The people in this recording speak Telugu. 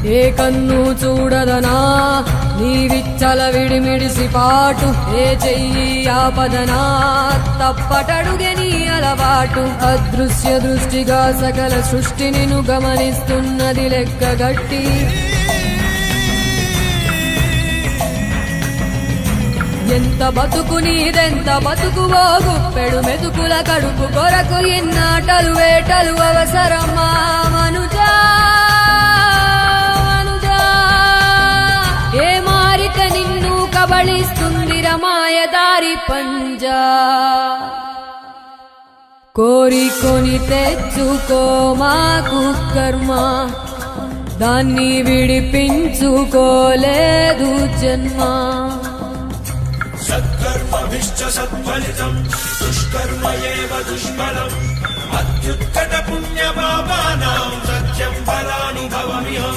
ఏ కన్ను చూడదనా నీ విచ్చల విడిమిడిసి పాటు, ఏ చెయ్యి ఆపదనా తప్పటడుగే నీ అలవాటు. అదృశ్య దృష్టిగా సకల సృష్టిని ను గమనిస్తున్నది లెక్కగట్టి, ఎంత బతుకు నీదెంత బతుకువో గుప్పెడు మెతుకుల కడుపు కొరకు ఎన్నాటలు వేటలు అవసరమా మనుజా మనుజా. ఏ మారిక నిన్ను కబళిస్తుంది రమాయదారి పంజా. కోరికొని తెచ్చుకో మాకు కర్మ, దాన్ని విడిపించుకోలేదు జన్మ. సత్కర్మభిశ్చ సత్ఫలితం దుష్కర్మ ఏవ దుష్ఫలం. అత్యుత్కట పుణ్యపాపానాం సత్యం ఫలానుభవమిహం.